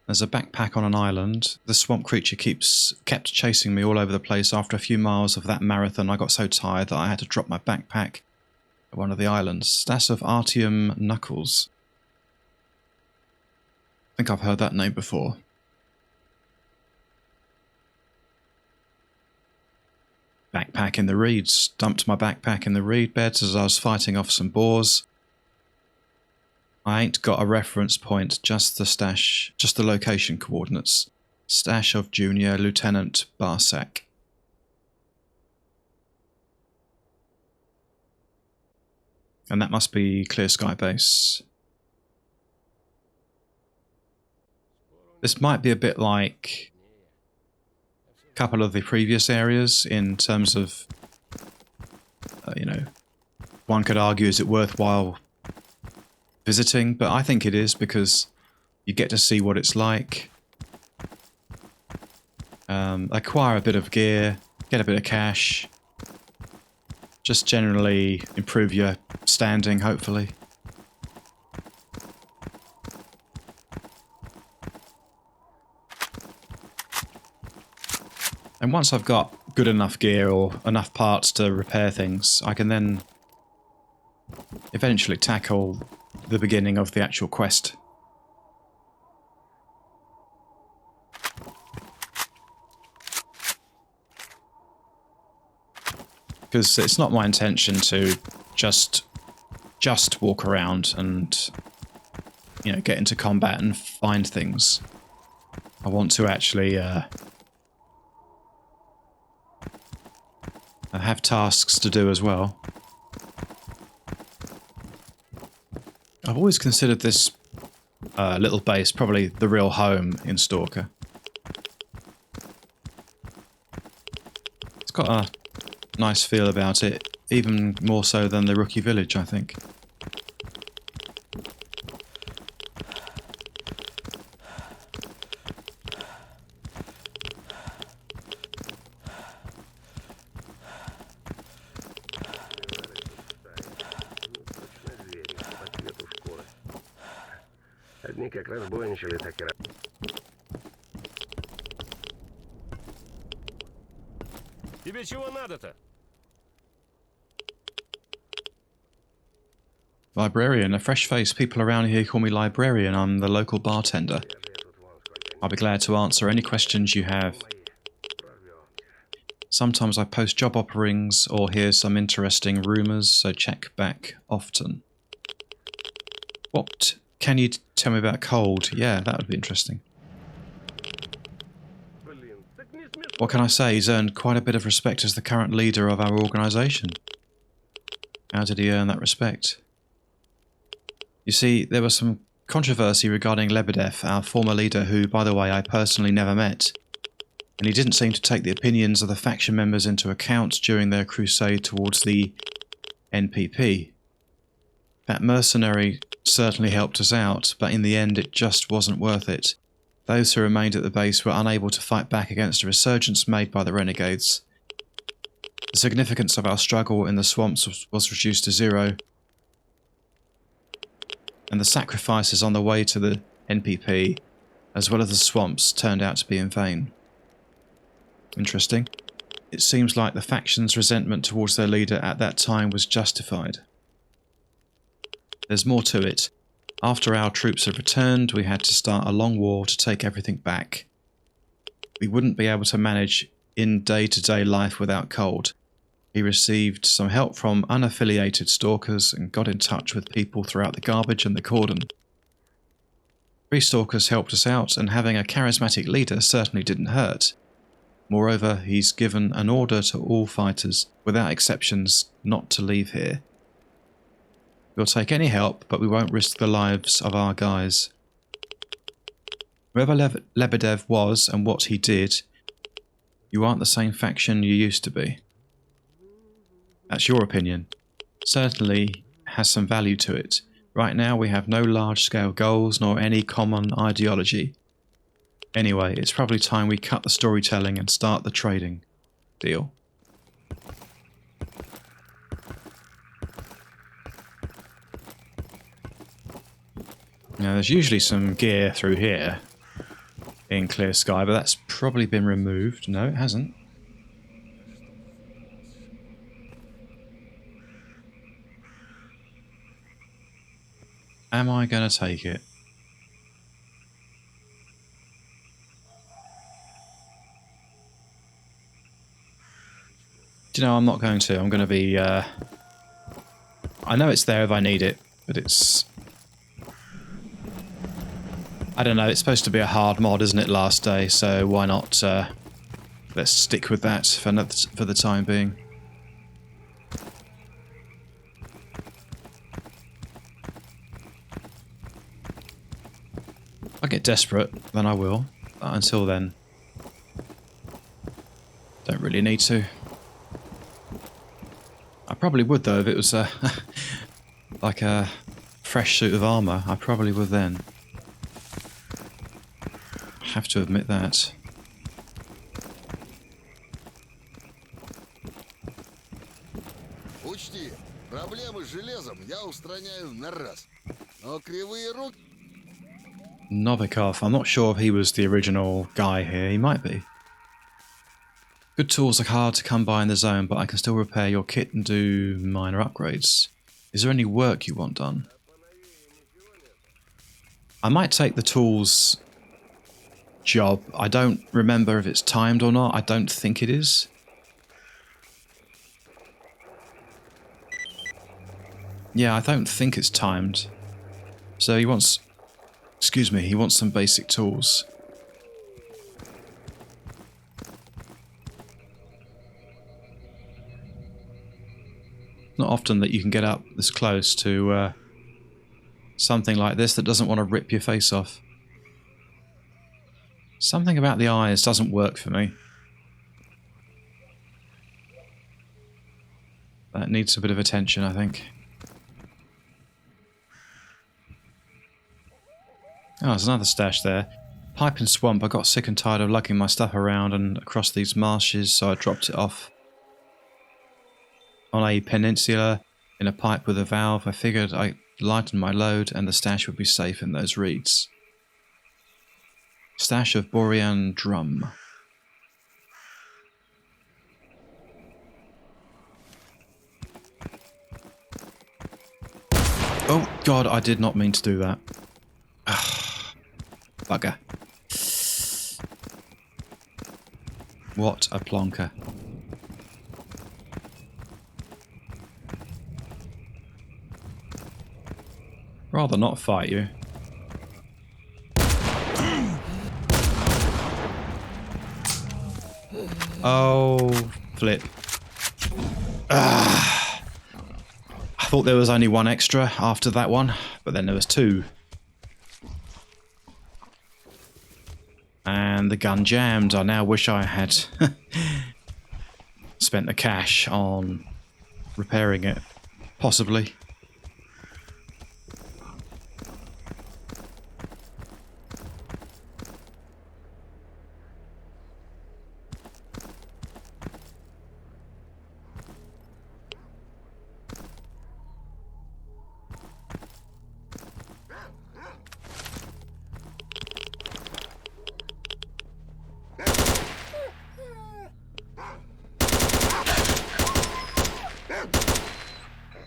There's a backpack on an island. The swamp creature kept chasing me all over the place. After a few miles of that marathon, I got so tired that I had to drop my backpack at one of the islands. Stash of Artium Knuckles. I think I've heard that name before. Backpack in the reeds. Dumped my backpack in the reed beds as I was fighting off some boars. I ain't got a reference point, just the stash, just the location coordinates. Stash of Junior Lieutenant Barsack. And that must be Clear Sky Base. This might be a bit like a couple of the previous areas in terms of, you know, one could argue, is it worthwhile visiting? But I think it is, because you get to see what it's like. Acquire a bit of gear, get a bit of cash. Just generally improve your standing, hopefully. And once I've got good enough gear or enough parts to repair things, I can then eventually tackle the beginning of the actual quest. Because it's not my intention to just walk around and, you know, get into combat and find things. I want to actually have tasks to do as well. I've always considered this little base probably the real home in Stalker. It's got a nice feel about it, even more so than the Rookie Village, I think. Тебе чего надо-то? Librarian, a fresh face. People around here call me Librarian. I'm the local bartender. I'll be glad to answer any questions you have. Sometimes I post job offerings or hear some interesting rumours, so check back often. What can you tell me about Cold? Yeah, that would be interesting. What can I say? He's earned quite a bit of respect as the current leader of our organisation. How did he earn that respect? You see, there was some controversy regarding Lebedev, our former leader, who, by the way, I personally never met. And he didn't seem to take the opinions of the faction members into account during their crusade towards the NPP. That mercenary certainly helped us out, but in the end it just wasn't worth it. Those who remained at the base were unable to fight back against a resurgence made by the renegades. The significance of our struggle in the swamps was reduced to zero, and the sacrifices on the way to the NPP, as well as the swamps, turned out to be in vain. Interesting. It seems like the faction's resentment towards their leader at that time was justified. There's more to it. After our troops had returned, we had to start a long war to take everything back. We wouldn't be able to manage in day-to-day life without Cold. He received some help from unaffiliated stalkers and got in touch with people throughout the garbage and the cordon. 3 stalkers helped us out, and having a charismatic leader certainly didn't hurt. Moreover, he's given an order to all fighters, without exceptions, not to leave here. We'll take any help, but we won't risk the lives of our guys. Whoever Lebedev was and what he did, you aren't the same faction you used to be. That's your opinion. Certainly has some value to it. Right now we have no large-scale goals nor any common ideology. Anyway, it's probably time we cut the storytelling and start the trading. Deal. Now there's usually some gear through here. in clear sky, but that's probably been removed. No, it hasn't. Am I going to take it? Do you know, I'm not going to. I'm going to be... I know it's there if I need it, but it's... I don't know, it's supposed to be a hard mod, isn't it, last day, so why not... let's stick with that for the time being. If I get desperate, then I will. Until then, don't really need to. I probably would though if it was like a fresh suit of armour. I probably would then. I have to admit that. Учти, проблемы с железом я устраняю на раз. Но кривые руки... Novikov, I'm not sure if he was the original guy here. He might be. Good tools are hard to come by in the zone, but I can still repair your kit and do minor upgrades. Is there any work you want done? I might take the tools job. I don't remember if it's timed or not. I don't think it is. Yeah, I don't think it's timed. So he wants... Excuse me, he wants some basic tools. Not often that you can get up this close to something like this that doesn't want to rip your face off. Something about the eyes doesn't work for me. That needs a bit of attention, I think. Oh, there's another stash there. Pipe and swamp. I got sick and tired of lugging my stuff around and across these marshes, so I dropped it off on a peninsula in a pipe with a valve. I figured I'd lighten my load and the stash would be safe in those reeds. Stash of Borean drum. Oh god, I did not mean to do that. Bugger. What a plonker. Rather not fight you. Oh, flip. I thought there was only one extra after that one, but then there was two. And the gun jammed. I now wish I had spent the cash on repairing it. Possibly.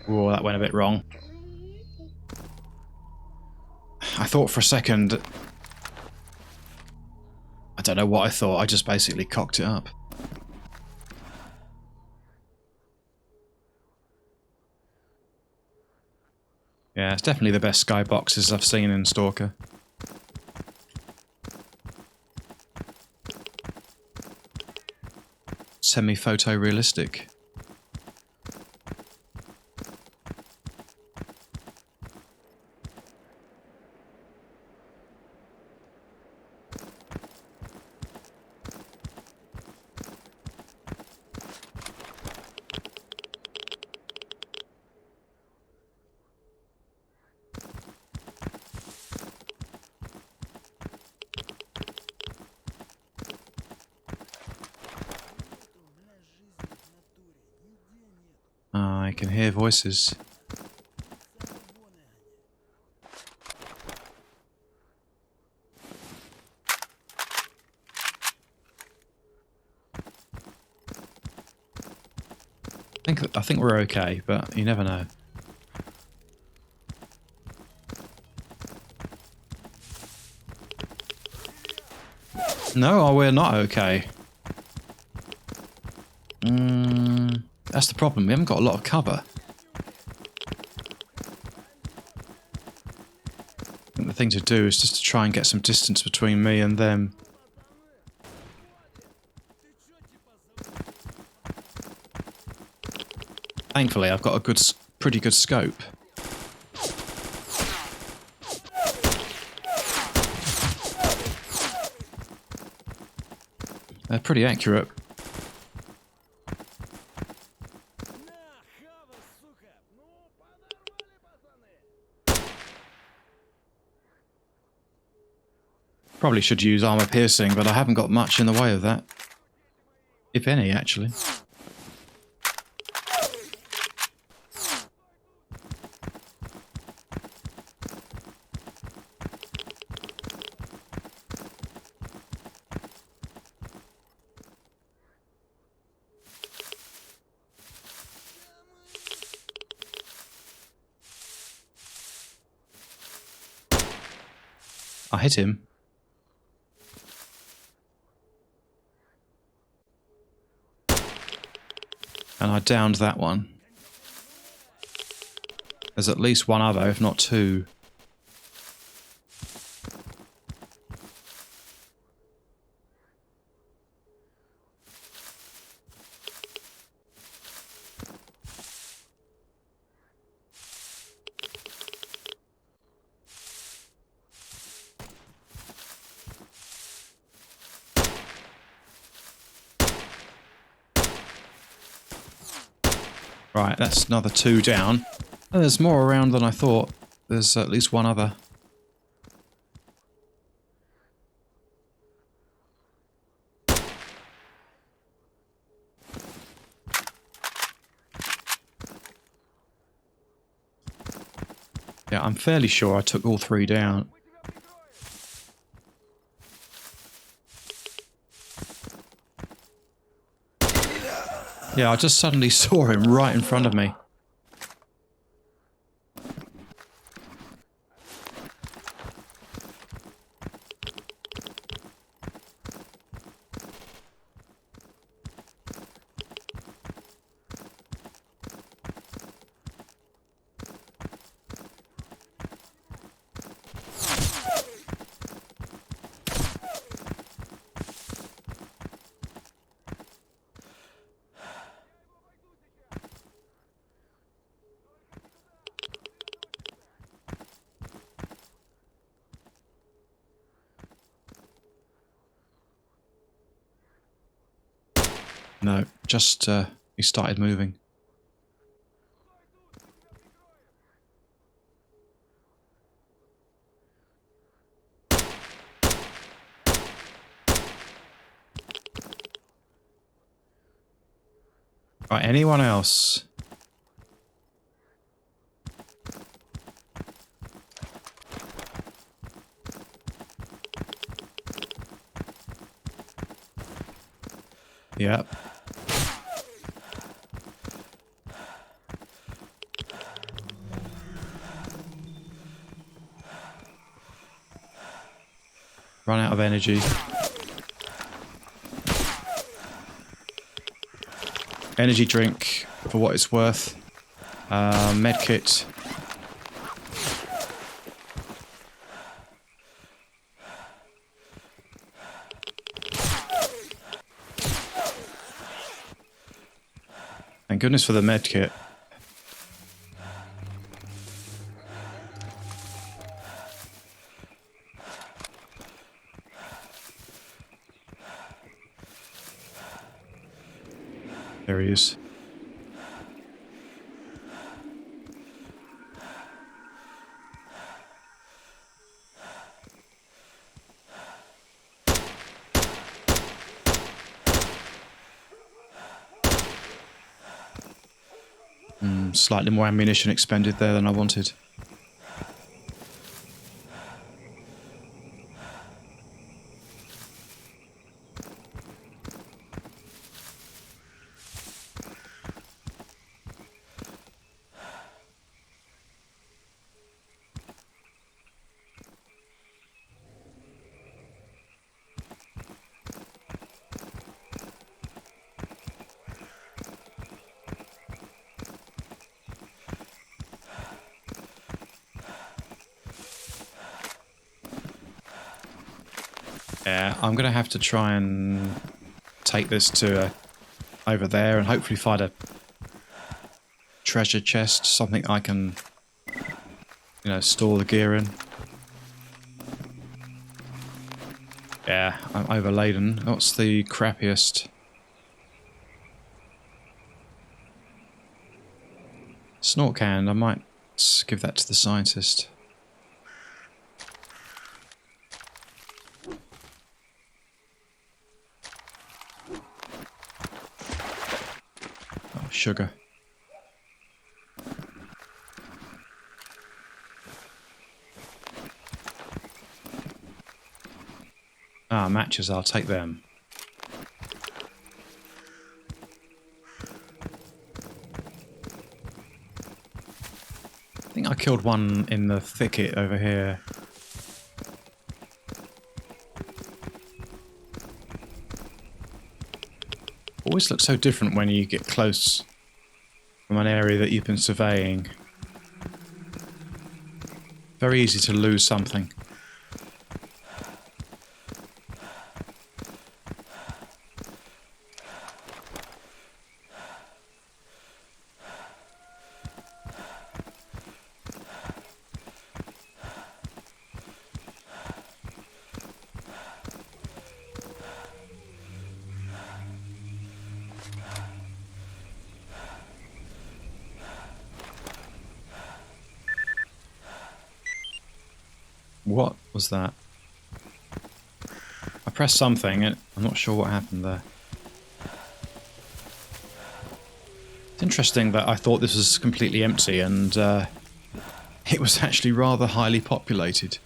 Whoa, that went a bit wrong. I thought for a second... I don't know what I thought, I just basically cocked it up. Yeah, it's definitely the best skyboxes I've seen in Stalker. Semi-photorealistic. I can hear voices. I think we're okay, but you never know. No, we're not okay. That's the problem. We haven't got a lot of cover. I think the thing to do is just to try and get some distance between me and them. Thankfully, I've got a pretty good scope. They're pretty accurate. Probably should use armor piercing, but I haven't got much in the way of that. If any, actually. I hit him. And I downed that one. There's at least one other, if not two. Right, that's another two down. Oh, there's more around than I thought. There's at least one other. Yeah, I'm fairly sure I took all three down. Yeah, I just suddenly saw him right in front of me. No, just he started moving. Right, anyone else? Yep. Run out of energy. Energy drink, for what it's worth. Medkit. Thank goodness for the medkit. There he is. Slightly more ammunition expended there than I wanted. Yeah, I'm going to have to try and take this to over there and hopefully find a treasure chest, something I can, you know, store the gear in. Yeah, I'm overladen. What's the crappiest? Snort can. I might give that to the scientist. Oh, sugar. Ah, matches. I'll take them. I think I killed one in the thicket over here. Always looks so different when you get close from an area that you've been surveying. Very easy to lose something. What was that? I pressed something, and I'm not sure what happened there. It's interesting that I thought this was completely empty, and it was actually rather highly populated.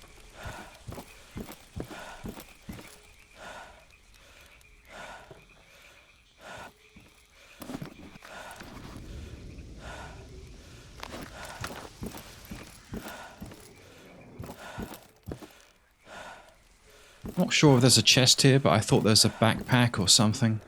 Not sure if there's a chest here, but I thought there's a backpack or something.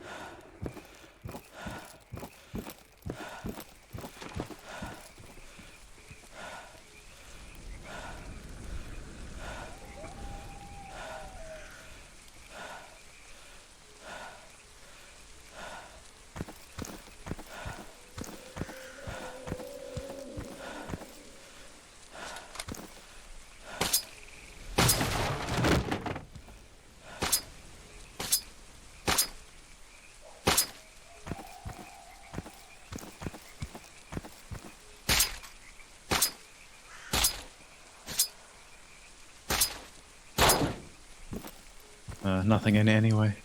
Nothing in it anyway.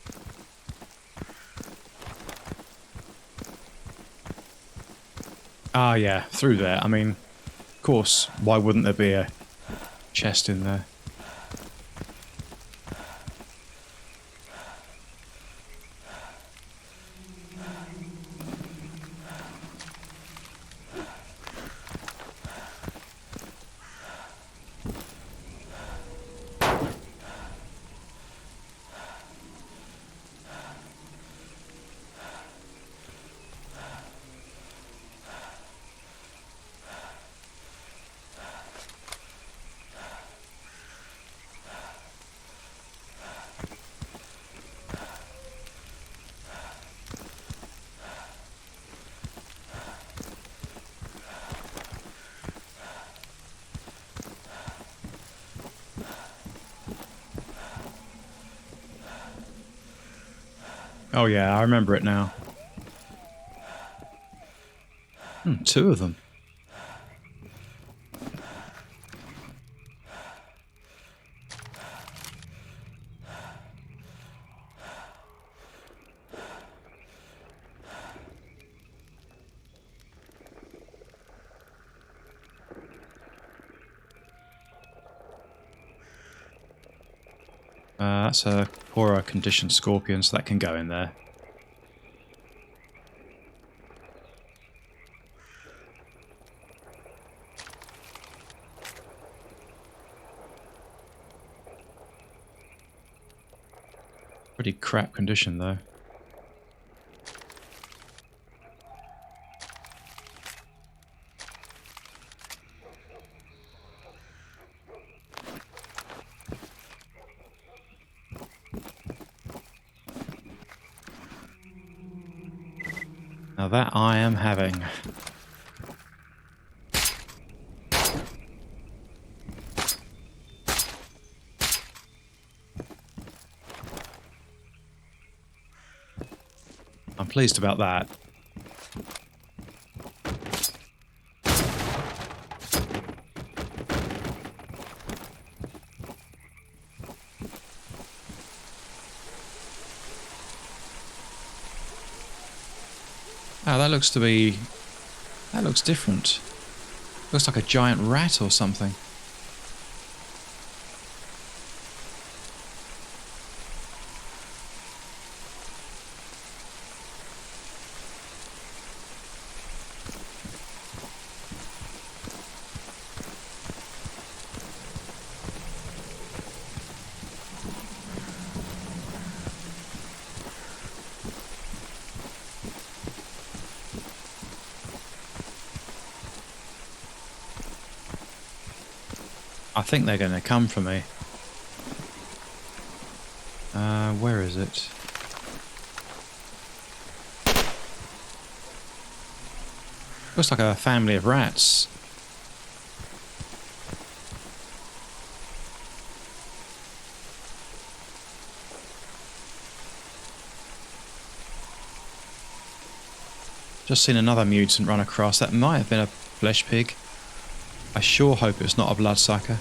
Ah, yeah, through there. I mean, of course, why wouldn't there be a chest in there? Oh yeah, I remember it now. Two of them. That's a poorer conditioned scorpion, so that can go in there. Pretty crap condition, though. Now that I am having. I'm pleased about that. Oh, that looks to be... That looks different. Looks like a giant rat or something. I think they're going to come for me. Where is it? Looks like a family of rats. Just seen another mutant run across. That might have been a flesh pig. I sure hope it's not a bloodsucker.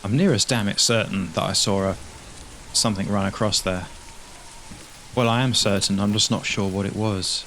I'm near as damn it certain that I saw something run across there. Well, I am certain, I'm just not sure what it was.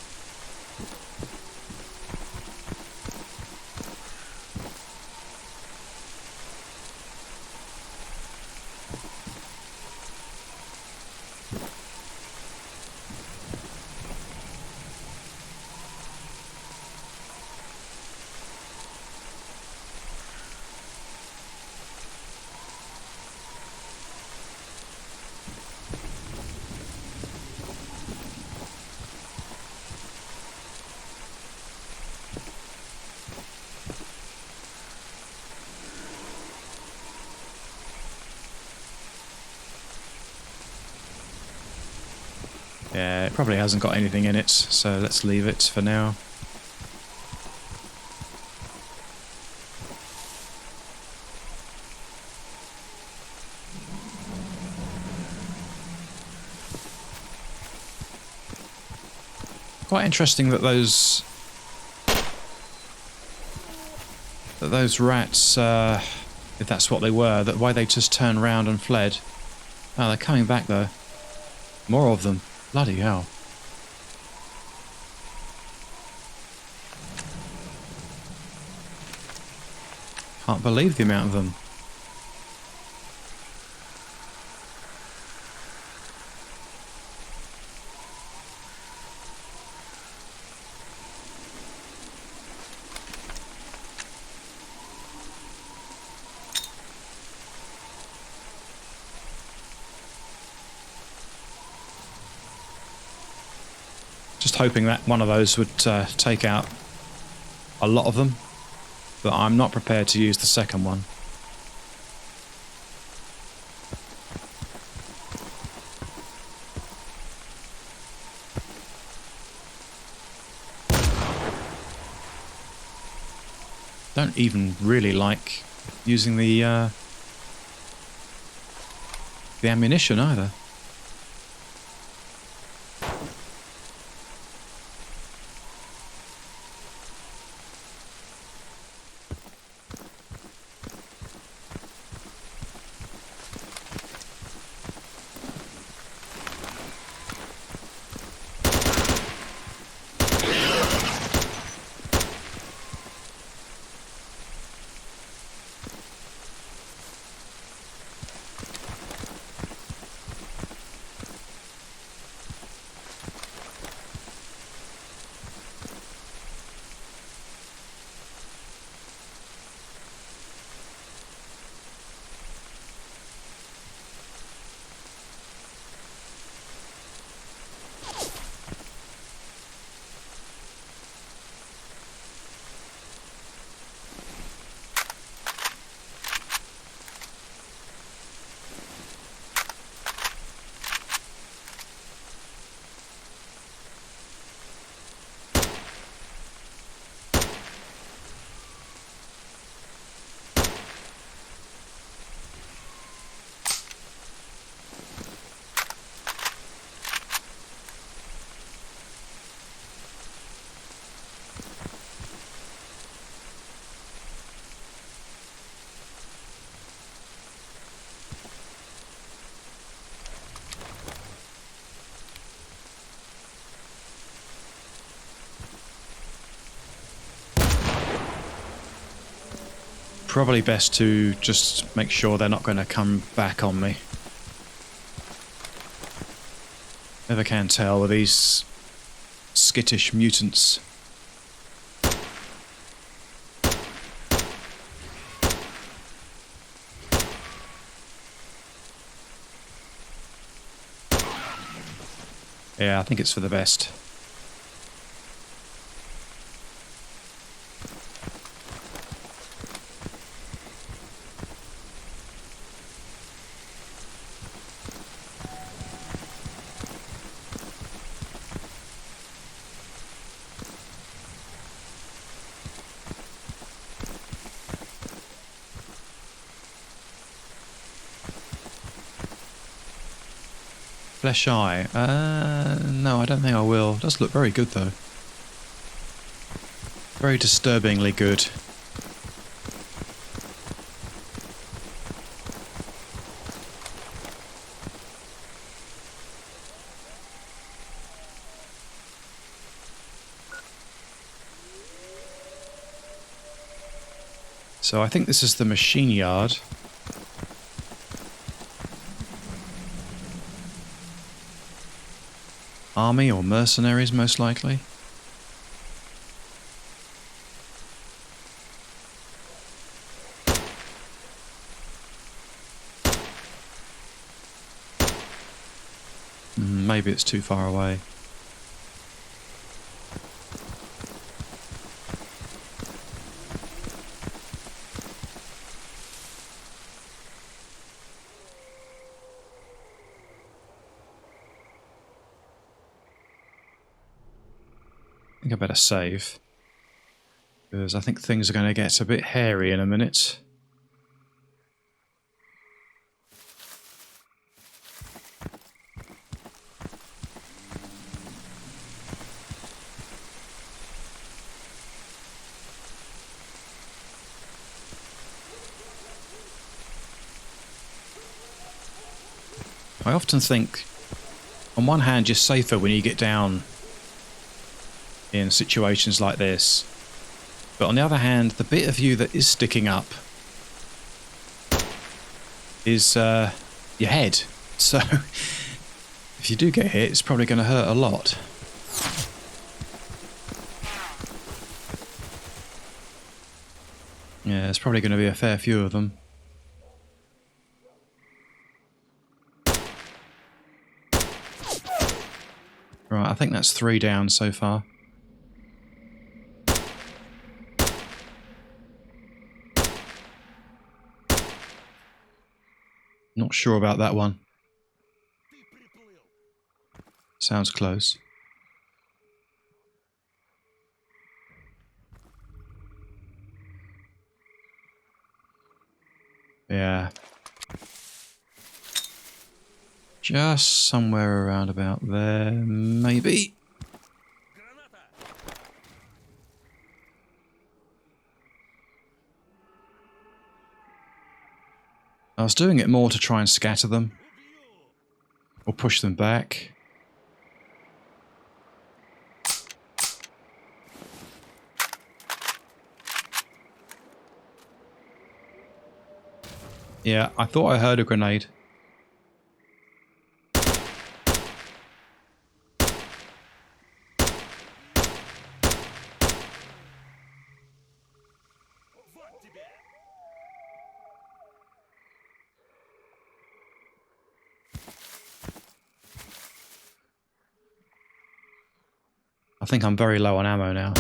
Yeah, it probably hasn't got anything in it, so let's leave it for now. Quite interesting that those rats, if that's what they were, that why they just turned round and fled. Oh, they're coming back though. More of them. Bloody hell. Can't believe the amount of them. Just hoping that one of those would take out a lot of them, but I'm not prepared to use the second one. Don't even really like using the ammunition either. Probably best to just make sure they're not going to come back on me. Never can tell with these skittish mutants. Yeah, I think it's for the best. Flesh eye. No, I don't think I will. It does look very good though. Very disturbingly good. So I think this is the machine yard. Army or mercenaries, most likely. Maybe it's too far away. I think I better save. Because I think things are going to get a bit hairy in a minute. I often think, on one hand, you're safer when you get down in situations like this. But on the other hand, the bit of you that is sticking up is your head. So if you do get hit, it's probably going to hurt a lot. Yeah, there's probably going to be a fair few of them. Right, I think that's 3 down so far. Not sure about that one. Sounds close. Yeah. Just somewhere around about there, maybe. I was doing it more to try and scatter them. Or push them back. Yeah, I thought I heard a grenade. I think I'm very low on ammo now.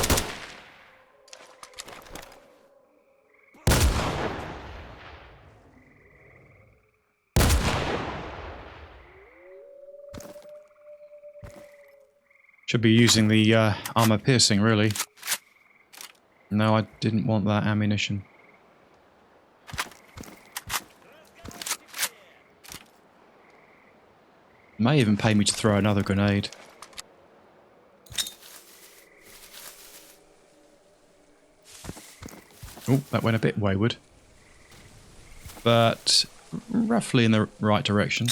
Should be using the armor piercing, really. No, I didn't want that ammunition. May even pay me to throw another grenade. Oh, that went a bit wayward. But roughly in the right direction.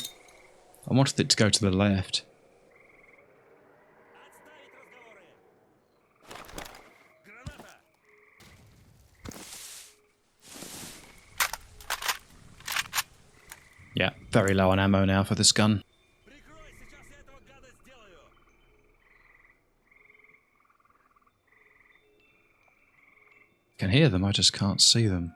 I wanted it to go to the left. Yeah, very low on ammo now for this gun. Прикрой, сейчас я этого гада сделаю. Can hear them, I just can't see them.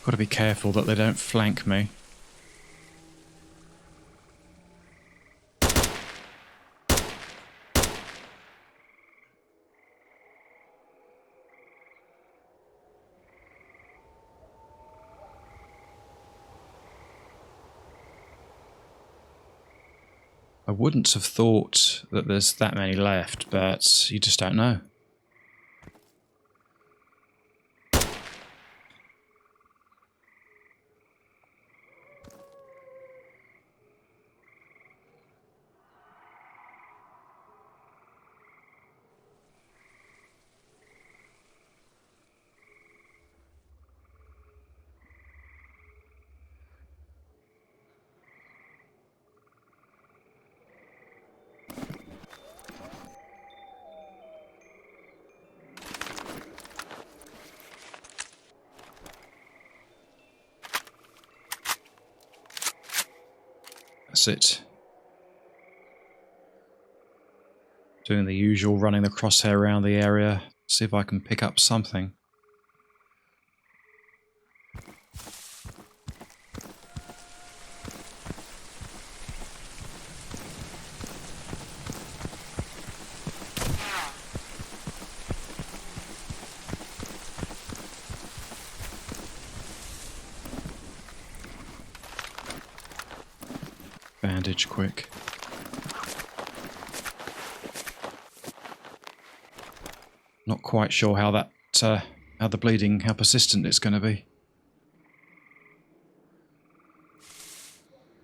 Got to be careful that they don't flank me. I wouldn't have thought that there's that many left, but you just don't know. That's it. Doing the usual, running the crosshair around the area, see if I can pick up something. Bandage quick. Not quite sure how that, how the bleeding, how persistent it's going to be.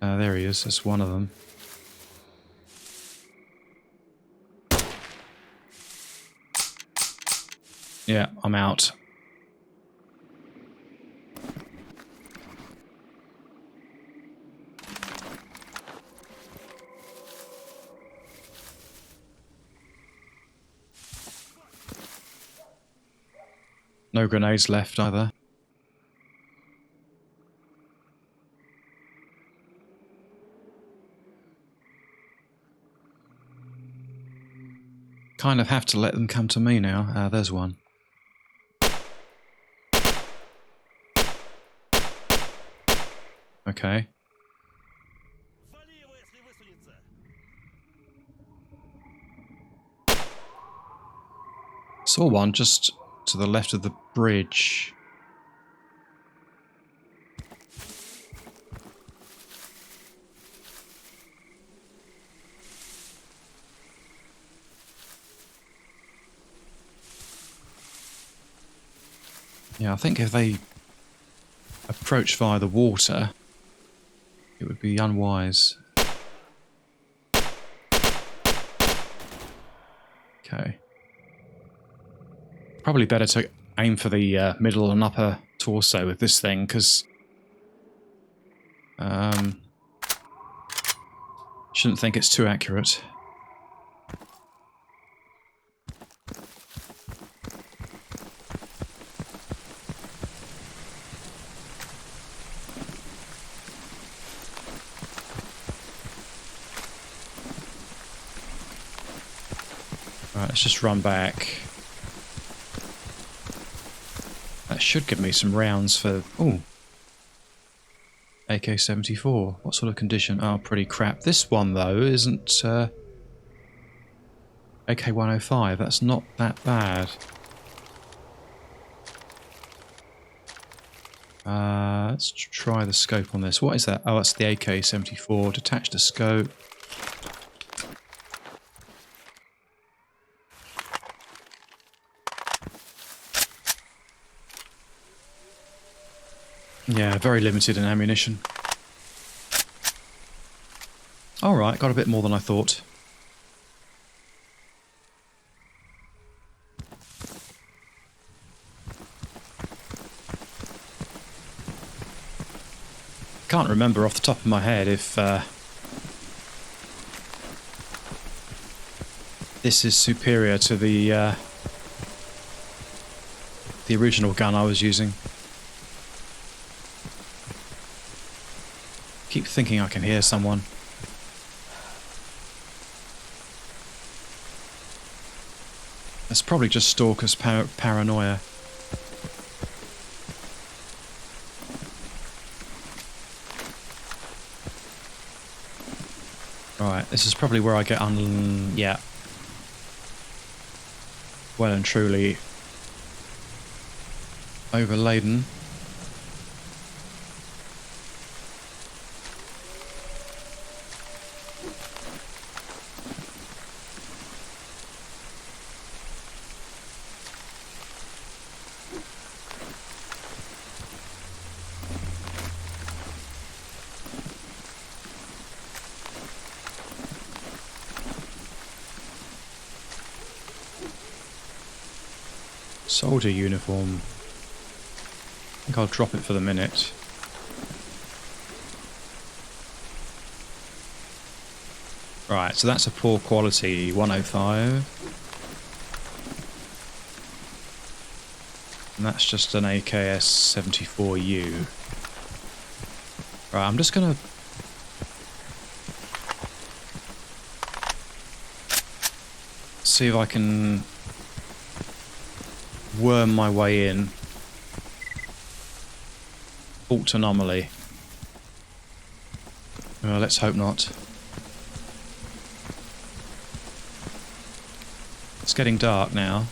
There he is. That's one of them. Yeah, I'm out. No grenades left either. Kind of have to let them come to me now. There's one. Okay. Вали его, если высунется. Saw one just to the left of the bridge. Yeah, I think if they approach via the water, it would be unwise. Okay. Probably better to aim for the middle and upper torso with this thing, because shouldn't think it's too accurate. Right, let's just run back. That should give me some rounds for... Ooh. AK-74. What sort of condition? Oh, pretty crap. This one, though, isn't... AK-105. That's not that bad. Let's try the scope on this. What is that? Oh, that's the AK-74. Detach the scope. Yeah, very limited in ammunition. Alright, got a bit more than I thought. Can't remember off the top of my head if this is superior to the original gun I was using. Keep thinking I can hear someone. That's probably just Stalker's paranoia. Right, this is probably where I get yeah. Well and truly overladen. Soldier uniform. I think I'll drop it for the minute. Right, so that's a poor quality 105. And that's just an AKS-74U. Right, I'm just gonna... see if I can worm my way in. STALKER Anomaly. Well, let's hope not. It's getting dark now.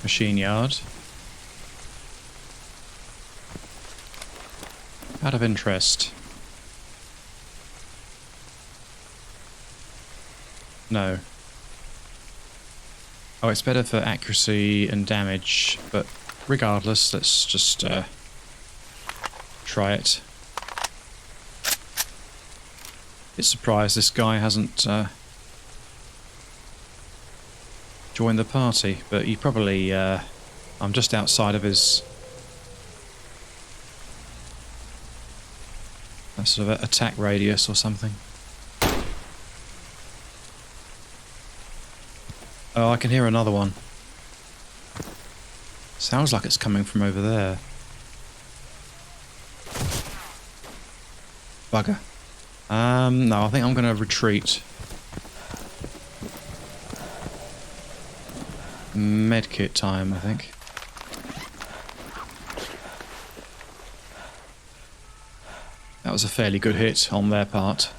Machine yard. Out of interest. No. Oh, it's better for accuracy and damage, but regardless, let's just try it. Bit surprised this guy hasn't joined the party, but he probably... I'm just outside of his... sort of attack radius or something. Oh, I can hear another one. Sounds like it's coming from over there. Bugger. No, I think I'm going to retreat. Medkit time, I think. That was a fairly good hit on their part.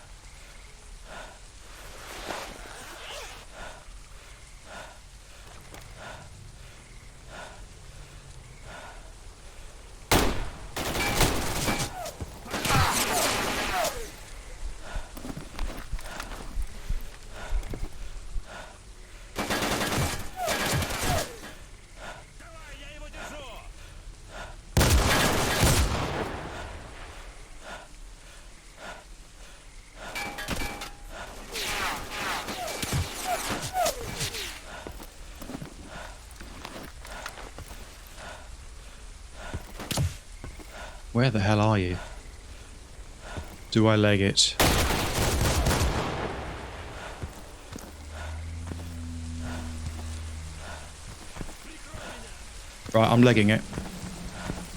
Where the hell are you? Do I leg it? Right, I'm legging it.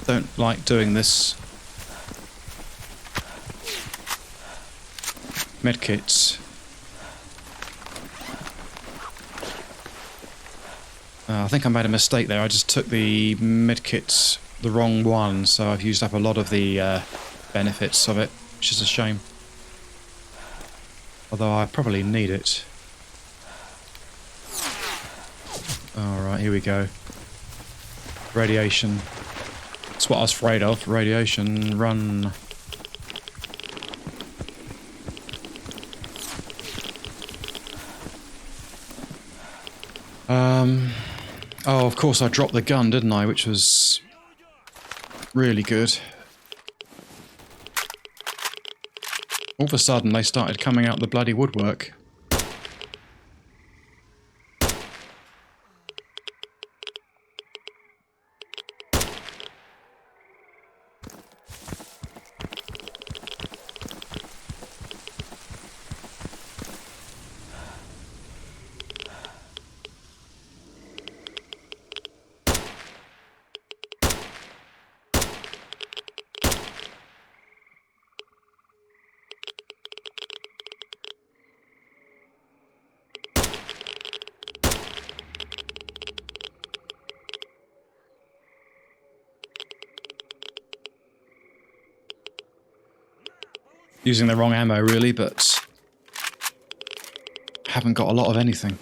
Don't like doing this. Medkits. I think I made a mistake there. I just took the medkits, the wrong one, so I've used up a lot of the benefits of it, which is a shame. Although I probably need it. Alright, here we go. Radiation. That's what I was afraid of. Radiation. Run. Oh, of course I dropped the gun, didn't I? Which was really good. All of a sudden they started coming out the bloody woodwork. using the wrong ammo really, but haven't got a lot of anything.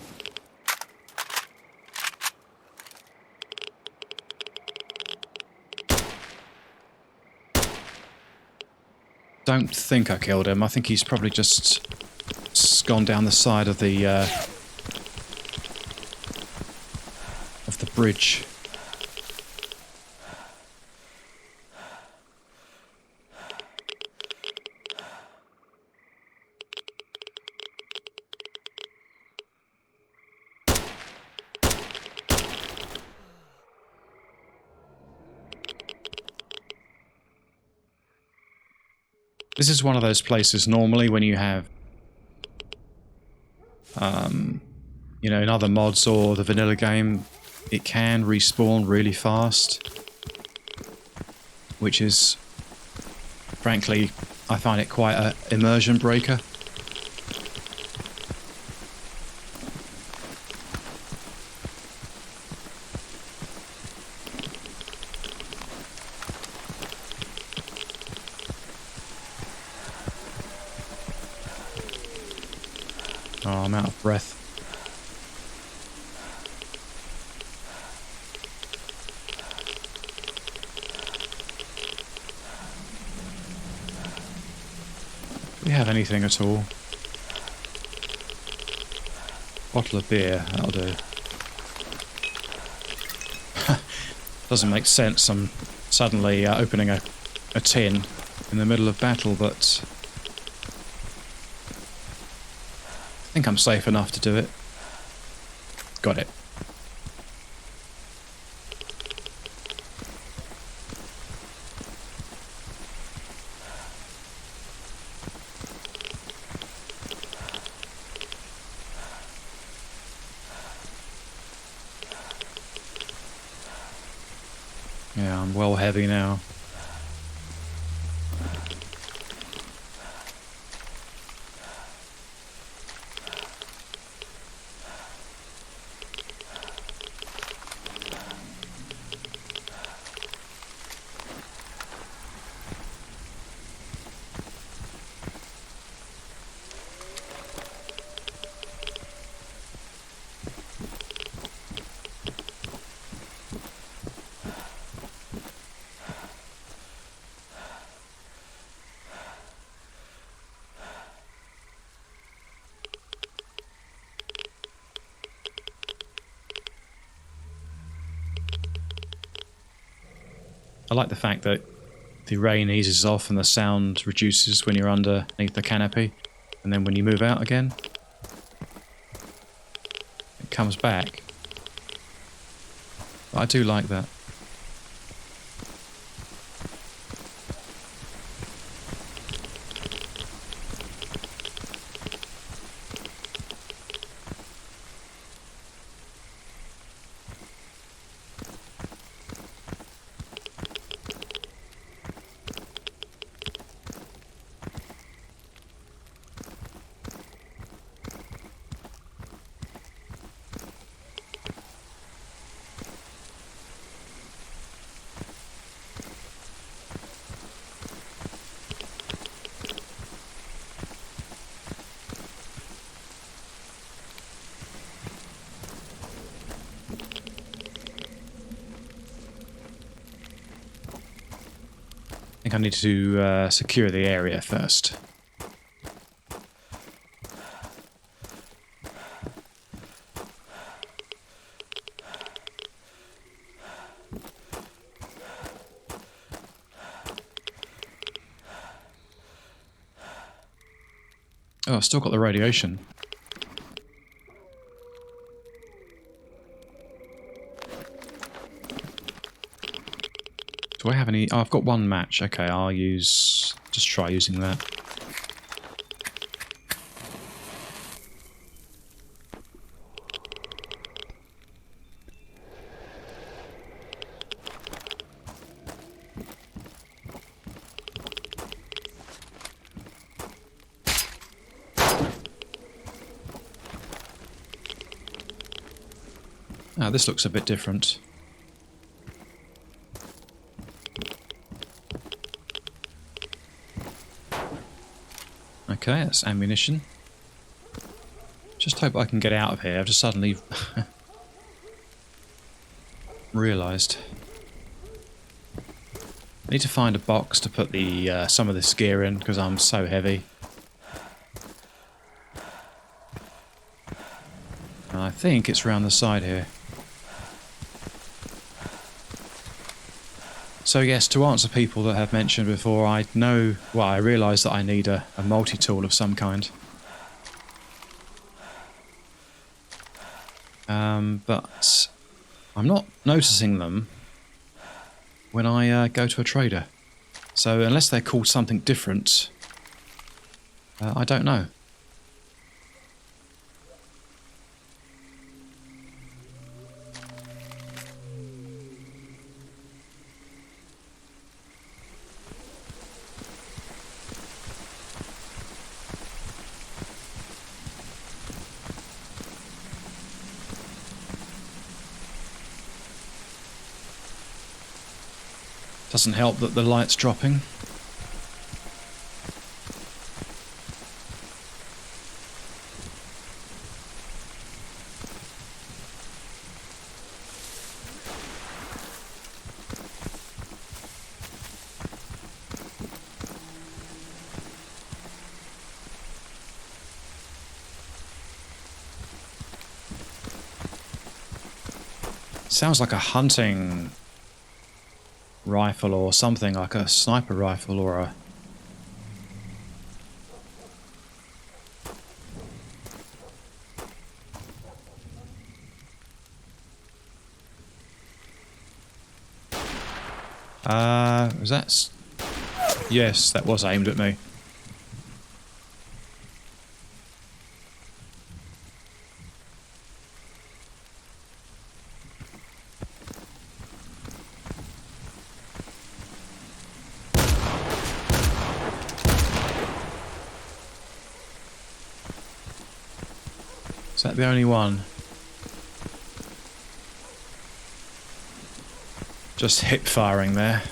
Don't think I killed him. I think he's probably just gone down the side of the bridge. This is one of those places normally when you have, you know, in other mods or the vanilla game, it can respawn really fast, which is, frankly, I find it quite an immersion breaker. Oh, I'm out of breath. Do we have anything at all? Bottle of beer, that'll do. Doesn't make sense, I'm suddenly opening a tin in the middle of battle, but I think I'm safe enough to do it. Got it. Yeah, I'm well heavy now. I like the fact that the rain eases off and the sound reduces when you're underneath the canopy, and then when you move out again, it comes back. I do like that. I think I need to secure the area first. Oh, I've still got the radiation. Do I have any? Oh, I've got one match. Okay, I'll just try using that. Ah, this looks a bit different. Okay, that's ammunition. Just hope I can get out of here. I've just suddenly realised. I need to find a box to put the some of this gear in because I'm so heavy. And I think it's round the side here. So yes, to answer people that have mentioned before, I realise that I need a multi-tool of some kind. But I'm not noticing them when I go to a trader. So unless they're called something different, I don't know. Doesn't help that the light's dropping. Sounds like a hunting rifle or something, like a sniper rifle or a... was that... Yes, that was aimed at me. Is that the only one? Just hip firing there.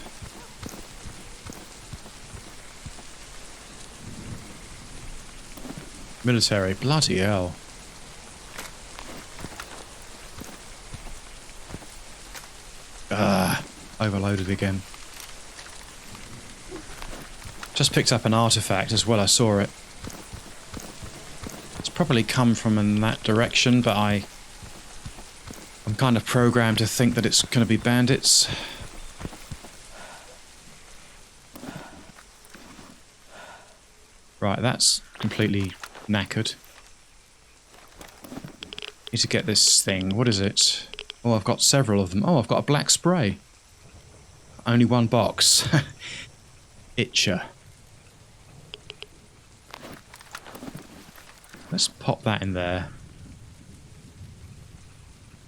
Military, bloody hell. Overloaded again. Just picked up an artifact as well, I saw it. It's probably come from in that direction, but I'm kind of programmed to think that it's going to be bandits. Right, that's completely knackered. Need to get this thing. What is it? Oh, I've got several of them. Oh, I've got a black spray. Only one box. Itcher. Let's pop that in there.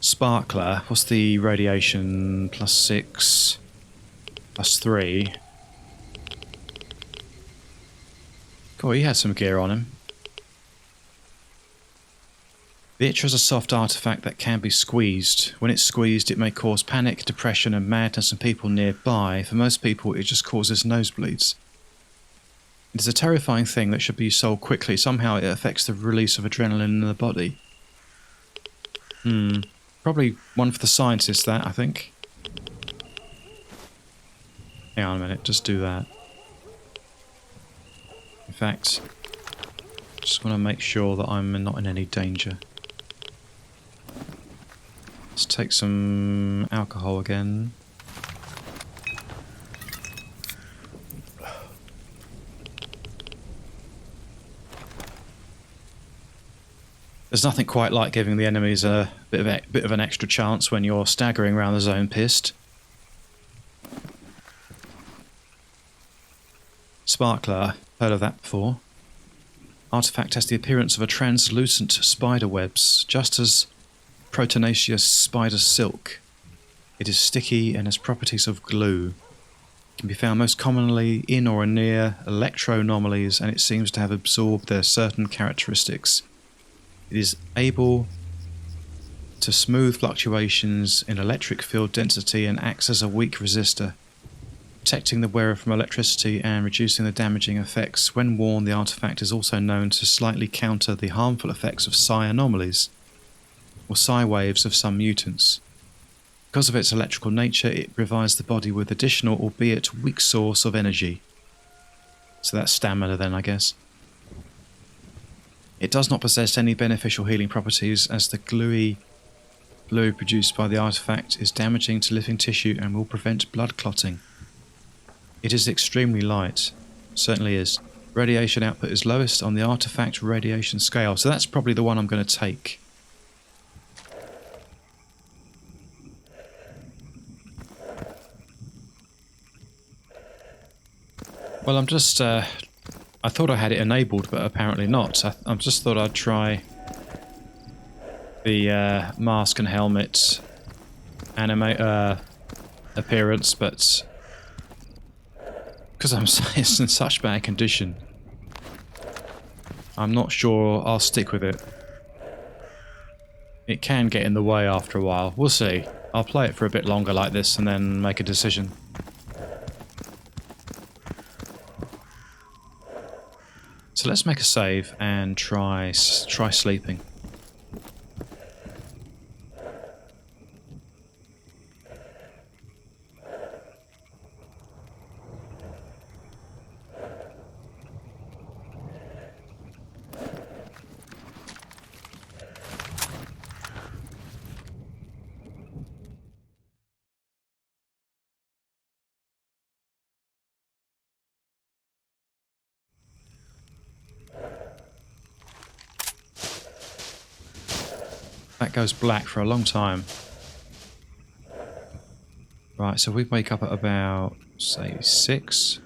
Sparkler. What's the radiation? +6. +3. God, he had some gear on him. The Itcher is a soft artifact that can be squeezed. When it's squeezed, it may cause panic, depression, and madness in people nearby. For most people, it just causes nosebleeds. It is a terrifying thing that should be solved quickly. Somehow it affects the release of adrenaline in the body. Probably one for the scientists, that, I think. Hang on a minute, just do that. In fact, just want to make sure that I'm not in any danger. Let's take some alcohol again. There's nothing quite like giving the enemies a bit of an extra chance when you're staggering around the zone pissed. Sparkler, heard of that before. Artifact has the appearance of a translucent spider webs, just as proteinaceous spider silk. It is sticky and has properties of glue. It can be found most commonly in or near electro-anomalies, and it seems to have absorbed their certain characteristics. It is able to smooth fluctuations in electric field density and acts as a weak resistor. protecting the wearer from electricity and reducing the damaging effects. When worn, the artifact is also known to slightly counter the harmful effects of psi anomalies, or psi waves of some mutants. Because of its electrical nature, it provides the body with additional, albeit weak, source of energy. So that's stamina then, I guess. It does not possess any beneficial healing properties, as the gluey fluid produced by the artifact is damaging to living tissue and will prevent blood clotting. It is extremely light. Certainly is. Radiation output is lowest on the artifact radiation scale, so that's probably the one I'm going to take. Well, I'm just... I thought I had it enabled, but apparently not. I just thought I'd try the mask and helmet appearance, but because it's in such bad condition, I'm not sure I'll stick with it. It can get in the way after a while. We'll see. I'll play it for a bit longer like this and then make a decision. So let's make a save and try sleeping. That goes black for a long time. Right, so we wake up at about, say, 6.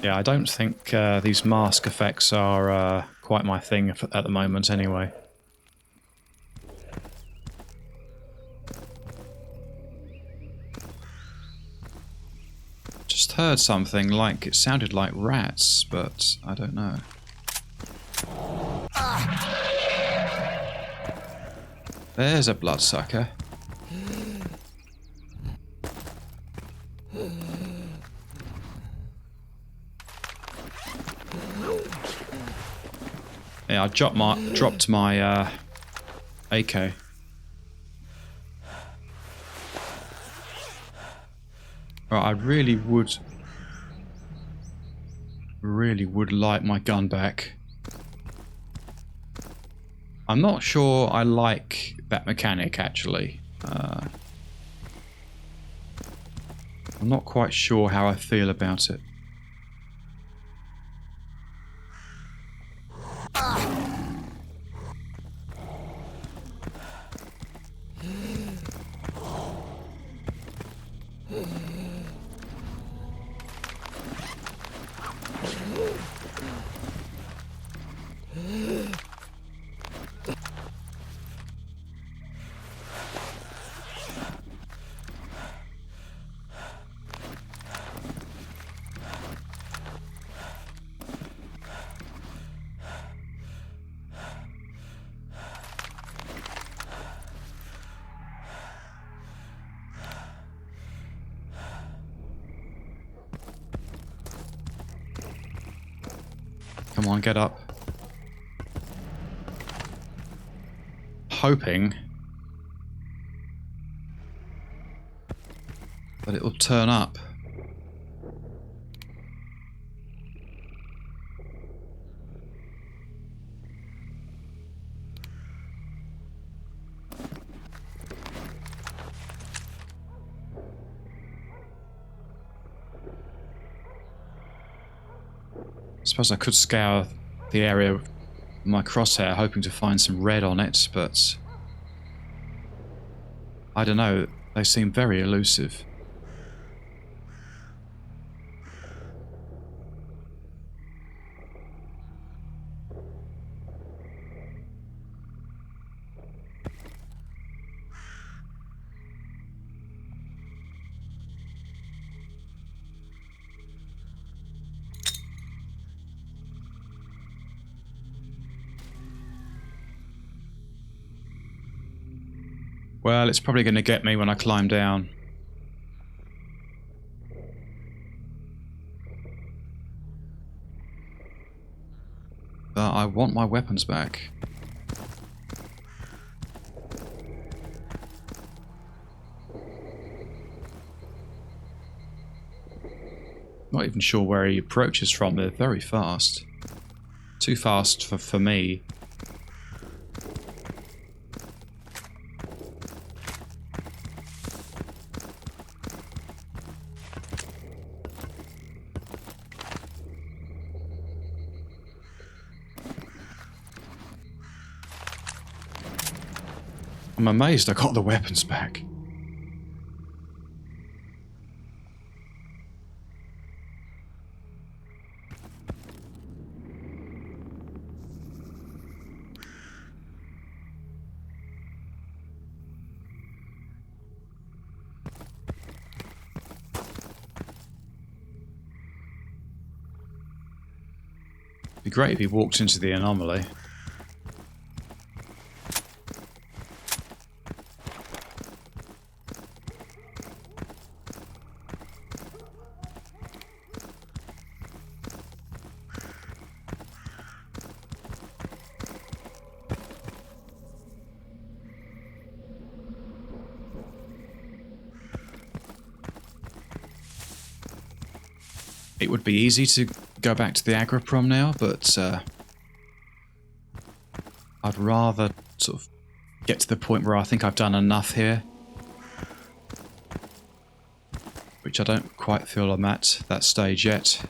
Yeah, I don't think these mask effects are quite my thing at the moment anyway. Just heard something like, it sounded like rats, but I don't know. There's a bloodsucker. Yeah, I dropped my AK. Right, I really would like my gun back. I'm not sure I like that mechanic, actually. I'm not quite sure how I feel about it. Come on, get up. Hoping that it will turn up. I suppose I could scour the area with my crosshair, hoping to find some red on it, but I don't know, they seem very elusive. Well, it's probably going to get me when I climb down. But I want my weapons back. Not even sure where he approaches from. They're very fast. Too fast for me. I'm amazed I got the weapons back. It'd be great if he walked into the anomaly. It would be easy to go back to the agroprom now, but I'd rather sort of get to the point where I think I've done enough here. Which I don't quite feel I'm at that stage yet.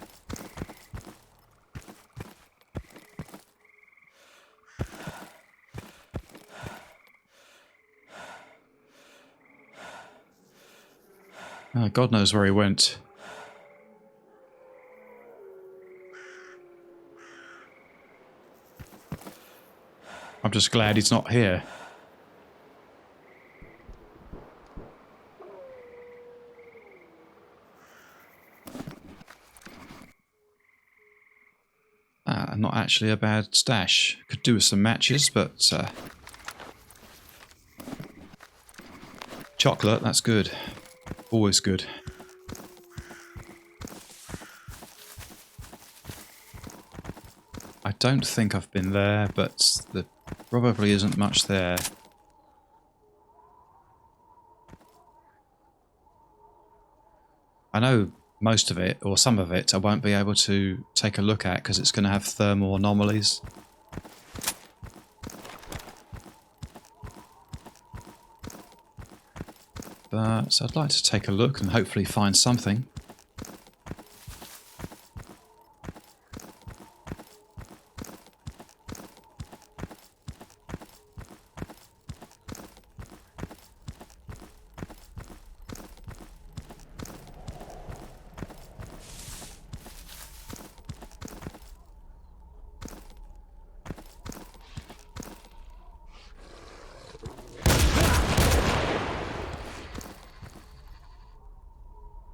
God knows where he went. I'm just glad he's not here. Not actually a bad stash. Could do with some matches, but chocolate, that's good. Always good. I don't think I've been there, but there probably isn't much there. I know most of it, or some of it, I won't be able to take a look at because it's going to have thermal anomalies. But I'd like to take a look and hopefully find something.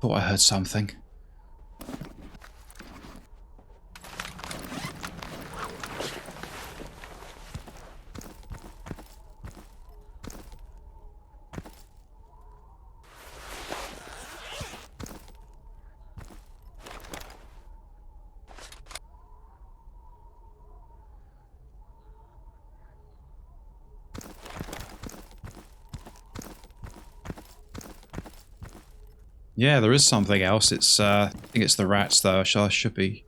Thought I heard something. Yeah, there is something else. It's I think it's the rats though. I should be.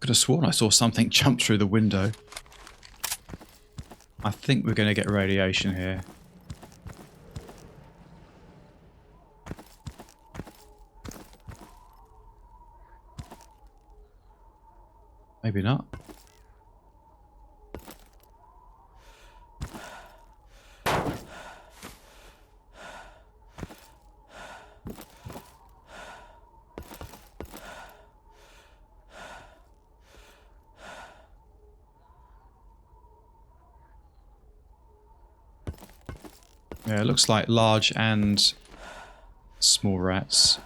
Could have sworn I saw something jump through the window. I think we're going to get radiation here. Maybe not. Yeah, it looks like large and small rats.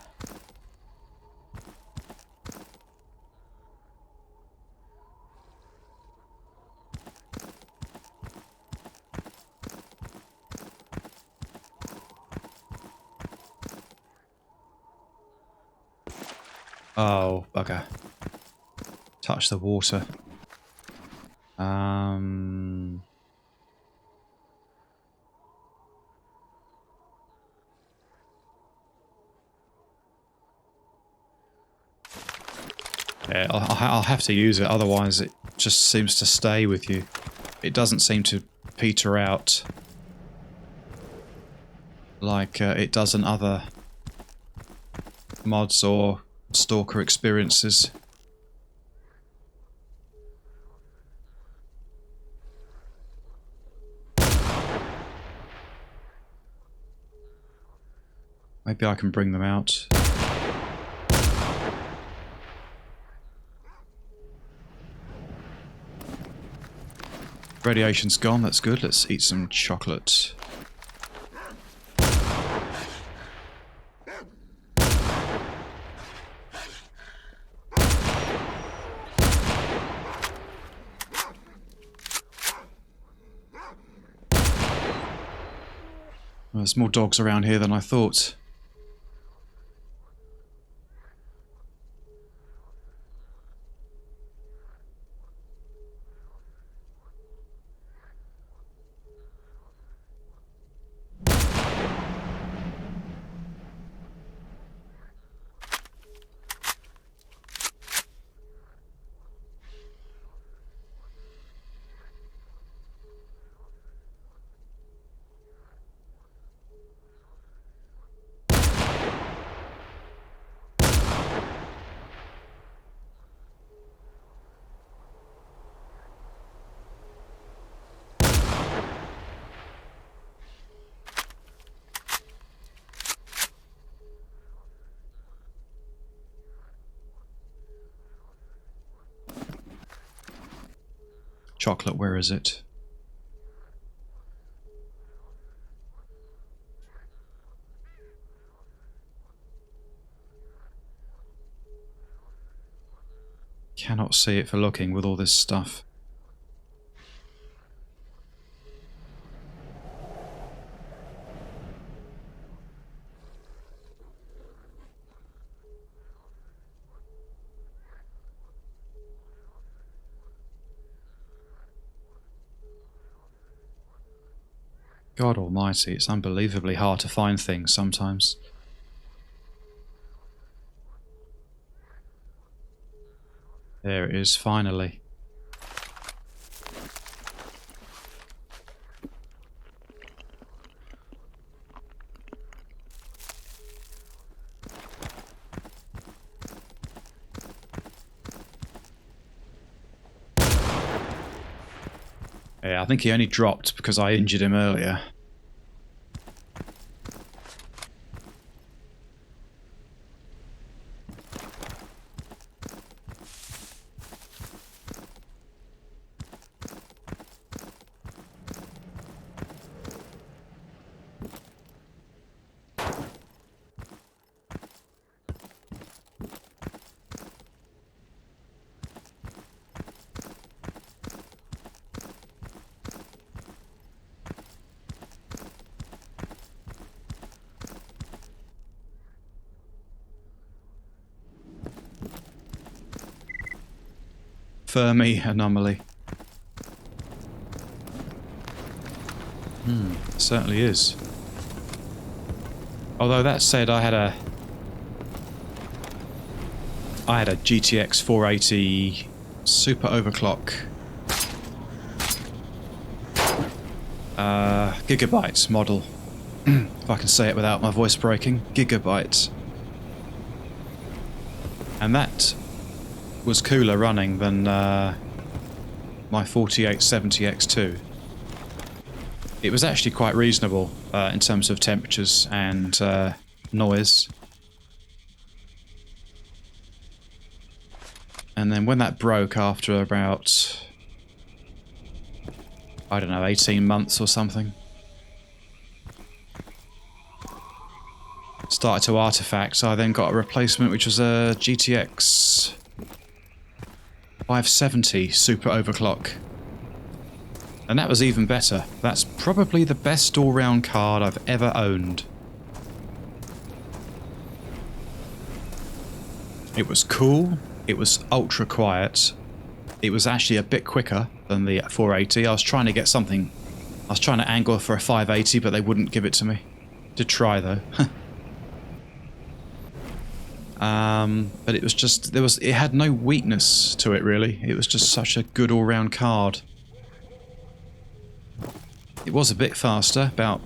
Oh, bugger. Touch the water. Yeah, I'll have to use it, otherwise it just seems to stay with you. It doesn't seem to peter out like it does in other mods or Stalker experiences. Maybe I can bring them out. Radiation's gone, that's good. Let's eat some chocolate. Well, there's more dogs around here than I thought. Chocolate, where is it? Cannot see it for looking with all this stuff. God almighty, it's unbelievably hard to find things sometimes. There it is, finally. Yeah, I think he only dropped because I injured him earlier. Fermi Anomaly. Certainly is. Although that said, I had a GTX 480 super overclock gigabyte model. If I can say it without my voice breaking. Gigabyte. And that was cooler running than my 4870X2. It was actually quite reasonable in terms of temperatures and noise. And then when that broke after about, I don't know, 18 months or something, started to artifact. I then got a replacement, which was a GTX 570 Super Overclock. And that was even better. That's probably the best all-round card I've ever owned. It was cool. It was ultra quiet. It was actually a bit quicker than the 480. I was trying to get something. I was trying to angle for a 580, but they wouldn't give it to me. Did try though. But it was just it had no weakness to it really. It was just such a good all-round card. It was a bit faster, about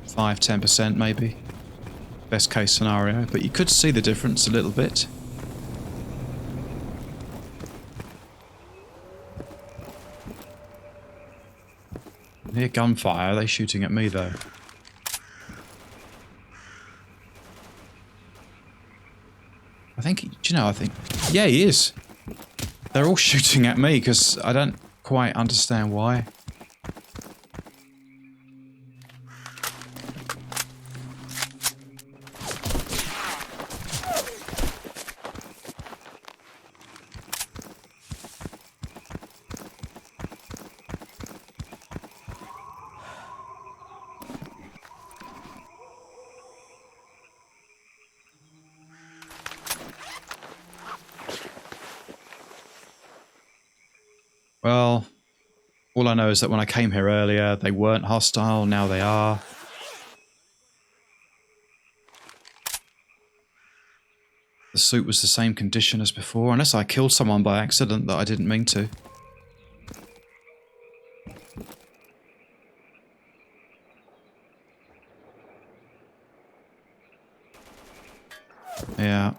5–10% maybe. Best case scenario, but you could see the difference a little bit. I hear gunfire. Are they shooting at me though? I think, do you know, I think, yeah, he is. They're all shooting at me because I don't quite understand why. Well, all I know is that when I came here earlier, they weren't hostile, now they are. The suit was the same condition as before, unless I killed someone by accident that I didn't mean to. Yeah.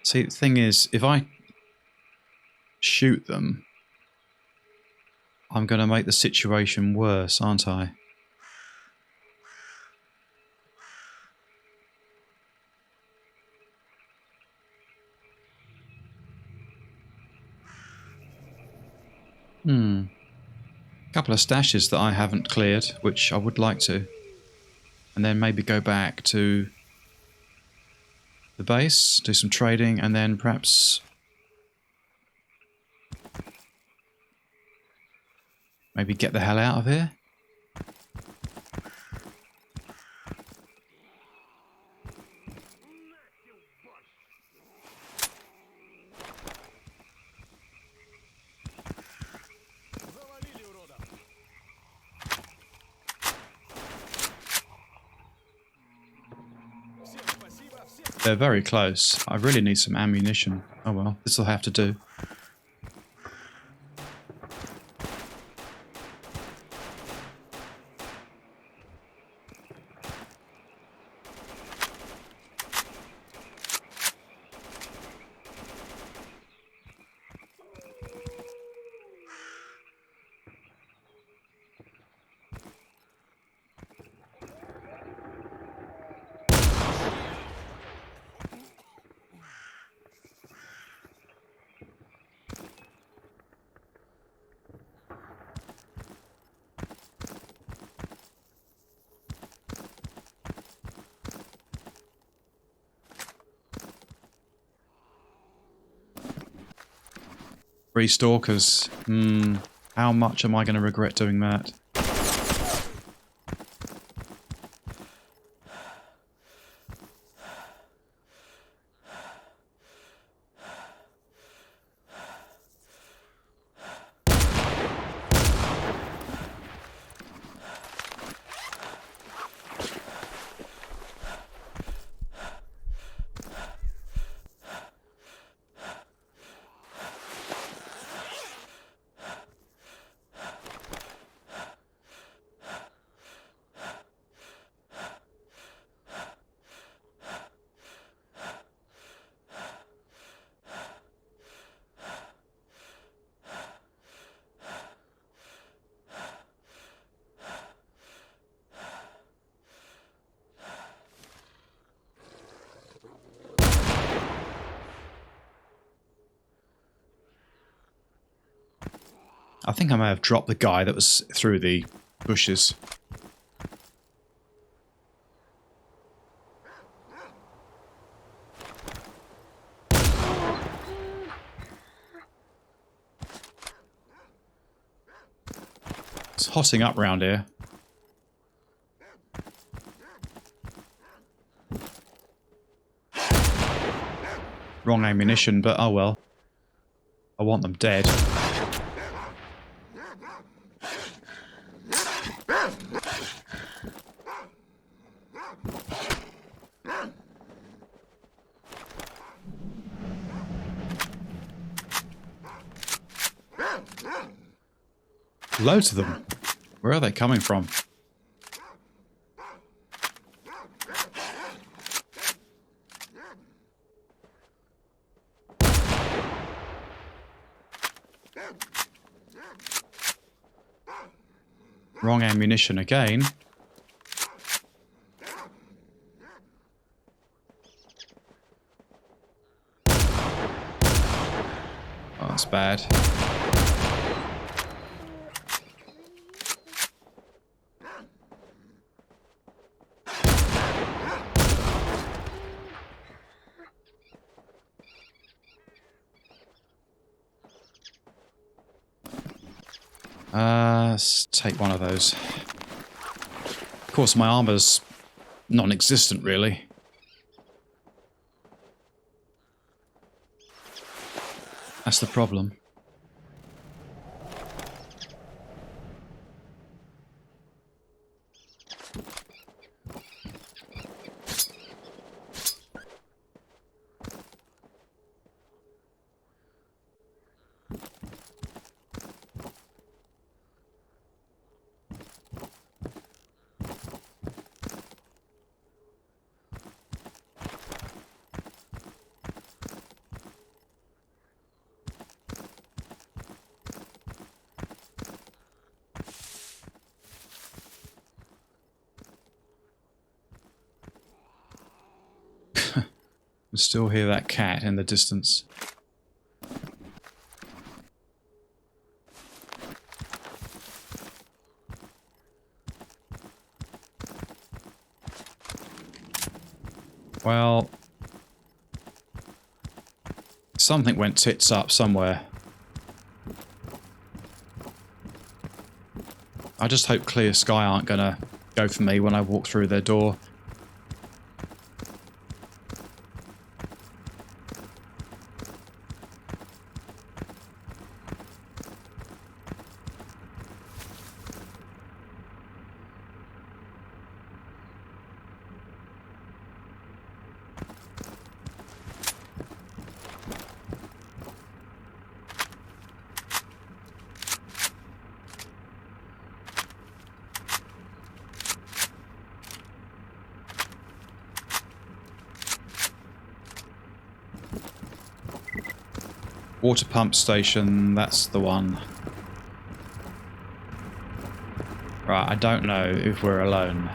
See, the thing is, if I shoot them, I'm going to make the situation worse, aren't I? Couple of stashes that I haven't cleared, which I would like to. And then maybe go back to the base, do some trading, and then perhaps maybe get the hell out of here. They're very close. I really need some ammunition. Oh well, this will have to do. Three stalkers. How much am I going to regret doing that? I think I may have dropped the guy that was through the bushes. It's hotting up round here. Wrong ammunition, but oh well. I want them dead. Loads of them. Where are they coming from? Wrong ammunition again. Oh, that's bad. Let's take one of those. Of course, my armor's non-existent, really. That's the problem. I still hear that cat in the distance. Well, something went tits up somewhere. I just hope Clear Sky aren't gonna go for me when I walk through their door. Water pump station, that's the one. Right, I don't know if we're alone.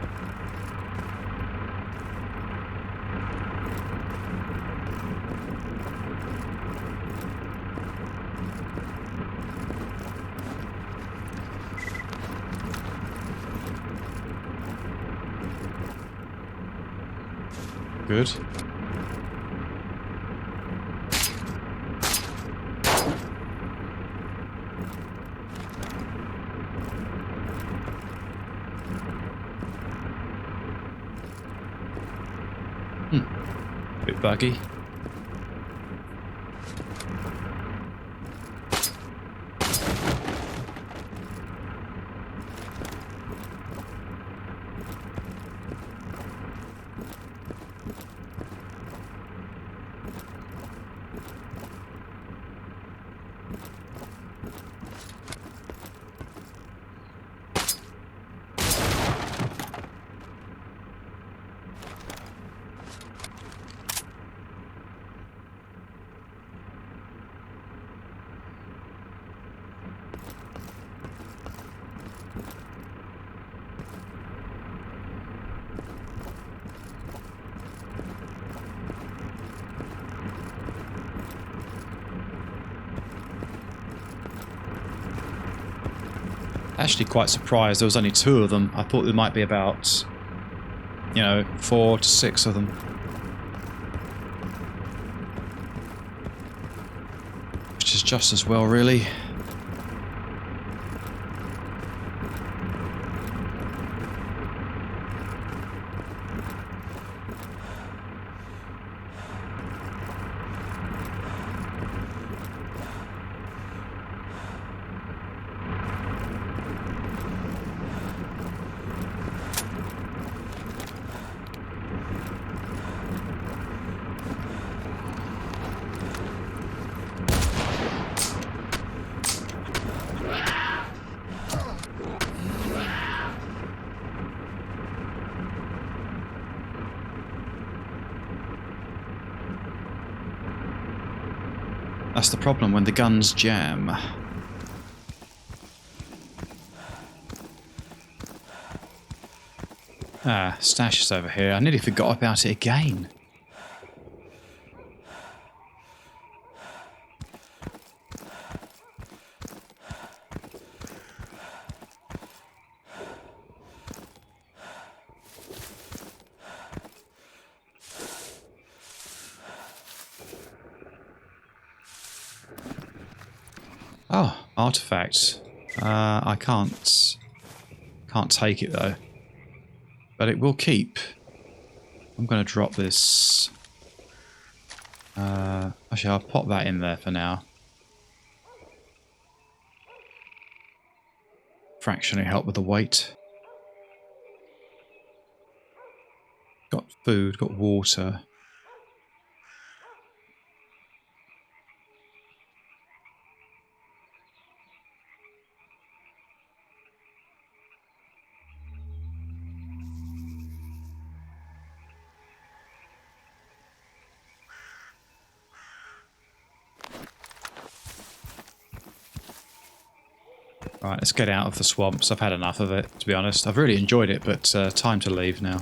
Good. Bit buggy. Actually quite surprised there was only 2 of them. I thought there might be about, you know, 4 to 6 of them. Which is just as well, really. That's the problem when the guns jam. Ah, stash is over here. I nearly forgot about it again. Oh, artifacts. I can't take it though. But it will keep. I'm going to drop this. Actually, I'll pop that in there for now. Fractionally help with the weight. Got food, got water. Right, let's get out of the swamps. I've had enough of it, to be honest. I've really enjoyed it, but time to leave now.